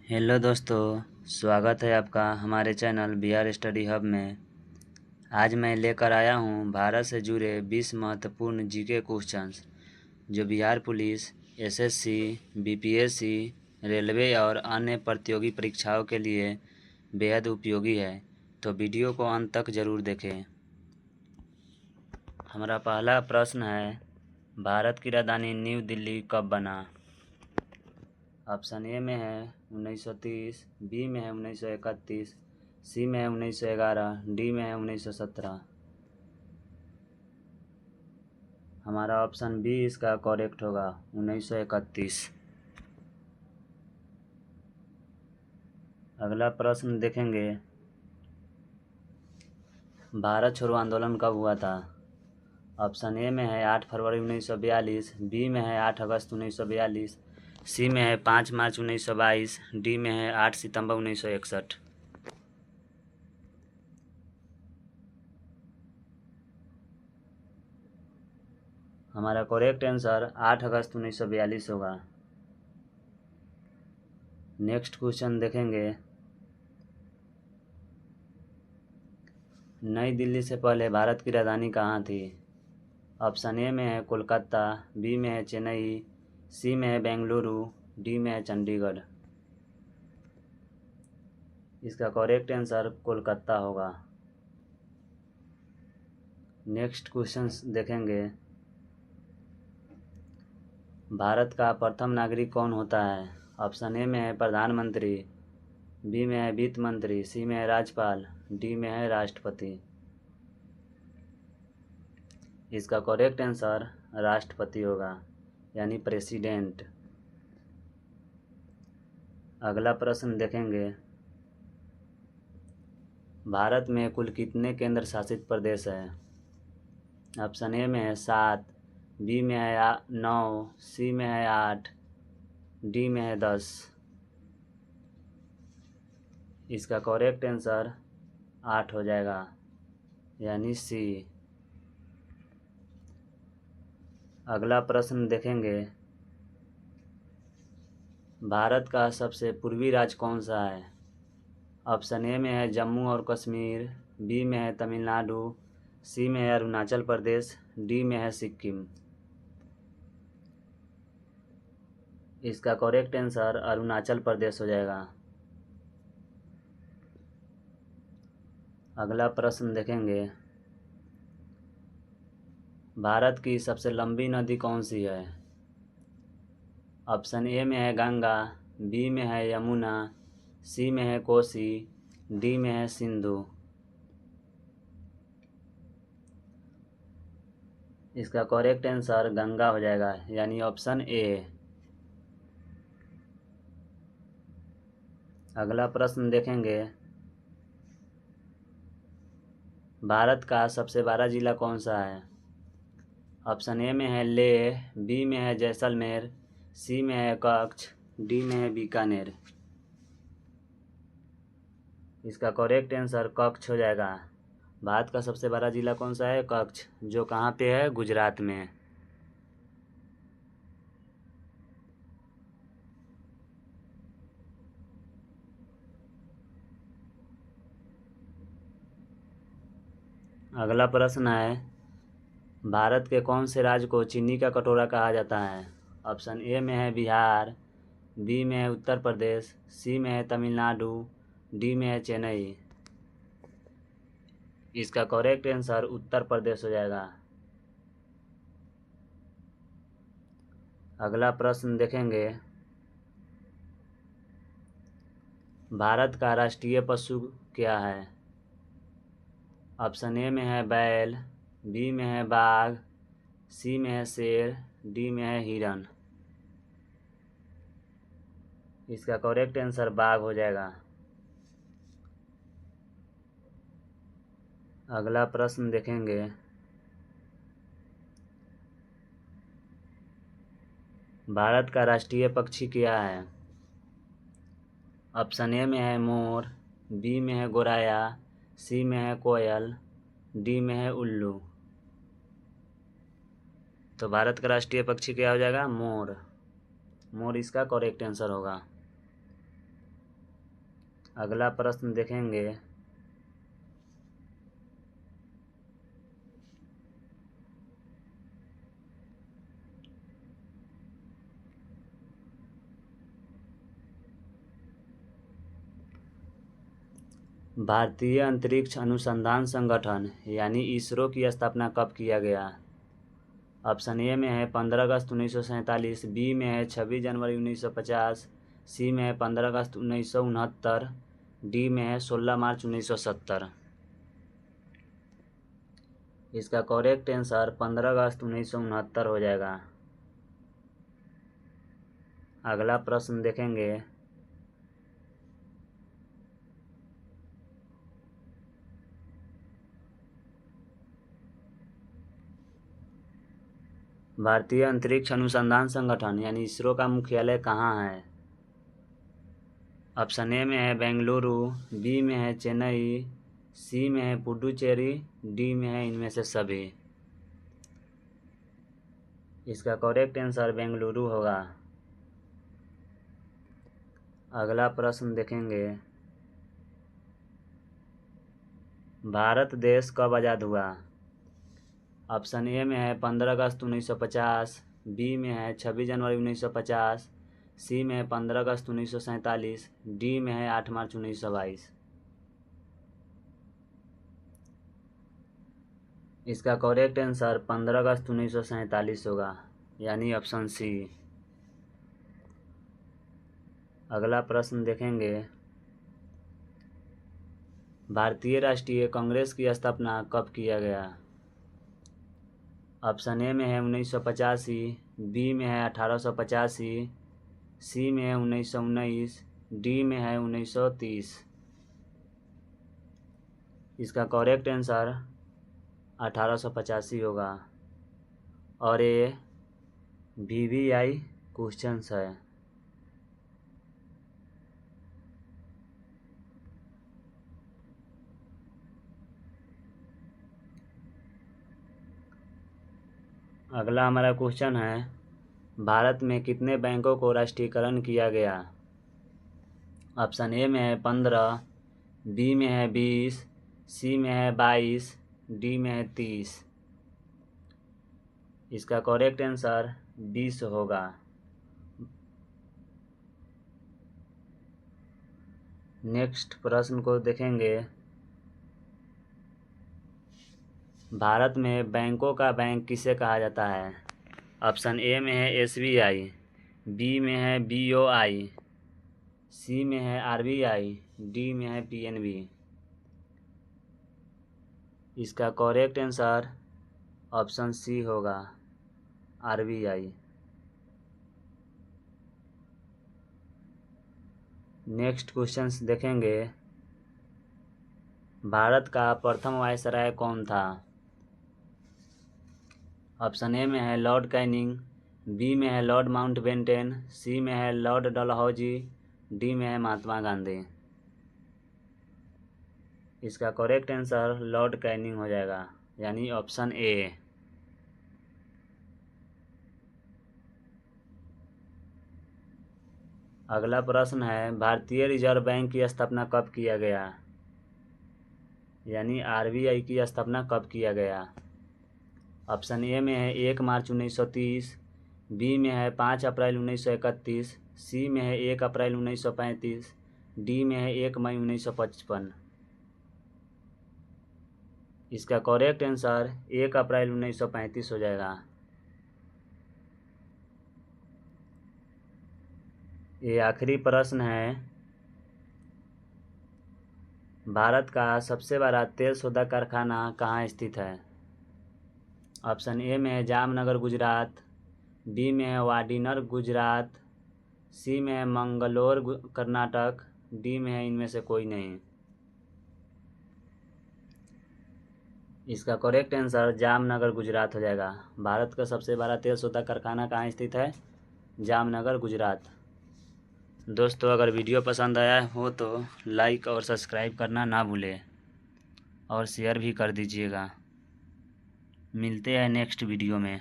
Hello दोस्तों, स्वागत है आपका हमारे चैनल बिहार स्टडी हब में। आज मैं लेकर आया हूं भारत से जुड़े 20 महत्वपूर्ण जीके क्वेश्चंस जो Bihar police, SSC, BPSC, railway और अन्य प्रतियोगी परीक्षाओं के लिए बेहद उपयोगी है। तो वीडियो को अंत तक ज़रूर देखें। हमारा पहला प्रश्न है, भारत की राजधानी न्यू दिल्ली कब बना? ऑप्शन ए में है 1930, बी में है 1931, सी में है 1911, डी में है 1917। हमारा ऑप्शन बी इसका करेक्ट होगा, 1931। अगला प्रश्न देखेंगे, भारत छोड़ो आंदोलन कब हुआ था? ऑप्शन ए में है 8 फरवरी 1942, बी में है 8 अगस्त 1942, सी में है 5 मार्च 1922, डी में है 8 सितंबर 1961। हमारा करेक्ट आंसर 8 अगस्त 1942 होगा। नेक्स्ट क्वेश्चन देखेंगे, नई दिल्ली से पहले भारत की राजधानी कहाँ थी? ऑप्शन ए में है कोलकाता, बी में है चेन्नई, सी में है बेंगलुरु, डी में है चंडीगढ़। इसका करेक्ट आंसर कोलकाता होगा। नेक्स्ट क्वेश्चन देखेंगे, भारत का प्रथम नागरिक कौन होता है? ऑप्शन ए में है प्रधानमंत्री, बी में है वित्त मंत्री, सी में है राज्यपाल, डी में है राष्ट्रपति। इसका करेक्ट आंसर राष्ट्रपति होगा, यानी प्रेसिडेंट। अगला प्रश्न देखेंगे, भारत में कुल कितने केंद्र शासित प्रदेश हैं? ऑप्शन ए में है 7, बी में है 9, सी में है 8, डी में है 10। इसका करेक्ट आंसर 8 हो जाएगा, यानी सी। अगला प्रश्न देखेंगे, भारत का सबसे पूर्वी राज्य कौन सा है? ऑप्शन ए में है जम्मू और कश्मीर, बी में है तमिलनाडु, सी में है अरुणाचल प्रदेश, डी में है सिक्किम। इसका करेक्ट आंसर अरुणाचल प्रदेश हो जाएगा। अगला प्रश्न देखेंगे, भारत की सबसे लंबी नदी कौन सी है? ऑप्शन ए में है गंगा, बी में है यमुना, सी में है कोसी, डी में है सिंधु। इसका करेक्ट आंसर गंगा हो जाएगा, यानी ऑप्शन ए। अगला प्रश्न देखेंगे, भारत का सबसे बड़ा जिला कौन सा है? ऑप्शन ए में है लेह, बी में है जैसलमेर, सी में है कच्छ, डी में है बीकानेर। इसका करेक्ट आंसर कच्छ हो जाएगा। भारत का सबसे बड़ा जिला कौन सा है? कच्छ, जो कहाँ पे है? गुजरात में। अगला प्रश्न है, भारत के कौन से राज्य को चीनी का कटोरा कहा जाता है? ऑप्शन ए में है बिहार, बी में है उत्तर प्रदेश, सी में है तमिलनाडु, डी में है चेन्नई। इसका करेक्ट आंसर उत्तर प्रदेश हो जाएगा। अगला प्रश्न देखेंगे, भारत का राष्ट्रीय पशु क्या है? ऑप्शन ए में है बैल, बी में है बाघ, सी में है शेर, डी में है हिरन। इसका करेक्ट आंसर बाघ हो जाएगा। अगला प्रश्न देखेंगे, भारत का राष्ट्रीय पक्षी क्या है? ऑप्शन ए में है मोर, बी में है गौरैया, सी में है कोयल, डी में है उल्लू। तो भारत का राष्ट्रीय पक्षी क्या हो जाएगा? मोर। मोर इसका करेक्ट आंसर होगा। अगला प्रश्न देखेंगे, भारतीय अंतरिक्ष अनुसंधान संगठन यानी इसरो की स्थापना कब किया गया? ऑप्शन ए में है 15 अगस्त 1947, बी में है 26 जनवरी 1950, सी में है 15 अगस्त 1969, डी में है 16 मार्च 1970। इसका करेक्ट आंसर 15 अगस्त 1969 हो जाएगा। अगला प्रश्न देखेंगे, भारतीय अंतरिक्ष अनुसंधान संगठन यानी इसरो का मुख्यालय कहाँ है? ऑप्शन ए में है बेंगलुरु, बी में है चेन्नई, सी में है पुडुचेरी, डी में है इनमें से सभी। इसका करेक्ट आंसर बेंगलुरु होगा। अगला प्रश्न देखेंगे, भारत देश कब आज़ाद हुआ? ऑप्शन ए में है 15 अगस्त 1950, बी में है 26 जनवरी 1950, सी में है 15 अगस्त 1947, डी में है 8 मार्च 1922। इसका करेक्ट आंसर 15 अगस्त 1947 होगा, यानी ऑप्शन सी। अगला प्रश्न देखेंगे, भारतीय राष्ट्रीय कांग्रेस की स्थापना कब किया गया? ऑप्शन ए में है 1985, बी में है 1885, सी में है 1919, डी में है 1930। इसका करेक्ट आंसर 1885 होगा और ये VVI क्वेश्चंस है। अगला हमारा क्वेश्चन है, भारत में कितने बैंकों को राष्ट्रीयकरण किया गया? ऑप्शन ए में है 15, बी में है 20, सी में है 22, डी में है 30। इसका करेक्ट आंसर 20 होगा। नेक्स्ट प्रश्न को देखेंगे, भारत में बैंकों का बैंक किसे कहा जाता है? ऑप्शन ए में है SBI, बी में है BOI, सी में है RBI, डी में है PNB। इसका करेक्ट आंसर ऑप्शन सी होगा, RBI। नेक्स्ट क्वेश्चंस देखेंगे, भारत का प्रथम वायसराय कौन था? ऑप्शन ए में है लॉर्ड कैनिंग, बी में है लॉर्ड माउंटबेटन, सी में है लॉर्ड डलहौजी, डी में है महात्मा गांधी। इसका करेक्ट आंसर लॉर्ड कैनिंग हो जाएगा, यानी ऑप्शन ए। अगला प्रश्न है, भारतीय रिजर्व बैंक की स्थापना कब किया गया? यानी RBI की स्थापना कब किया गया? ऑप्शन ए में है 1 मार्च 1930, बी में है 5 अप्रैल 1931, सी में है 1 अप्रैल 1935, डी में है 1 मई 1955। इसका करेक्ट आंसर 1 अप्रैल 1935 हो जाएगा। ये आखिरी प्रश्न है, भारत का सबसे बड़ा तेल शोधक कारखाना कहाँ स्थित है? ऑप्शन ए में है जामनगर गुजरात, बी में है वाडीनर गुजरात, सी में है मंगलोर कर्नाटक, डी में है इनमें से कोई नहीं। इसका करेक्ट आंसर जामनगर गुजरात हो जाएगा। भारत का सबसे बड़ा तेल शोधक कारखाना कहाँ स्थित है? जामनगर गुजरात। दोस्तों, अगर वीडियो पसंद आया हो तो लाइक और सब्सक्राइब करना ना भूलें और शेयर भी कर दीजिएगा। मिलते हैं नेक्स्ट वीडियो में।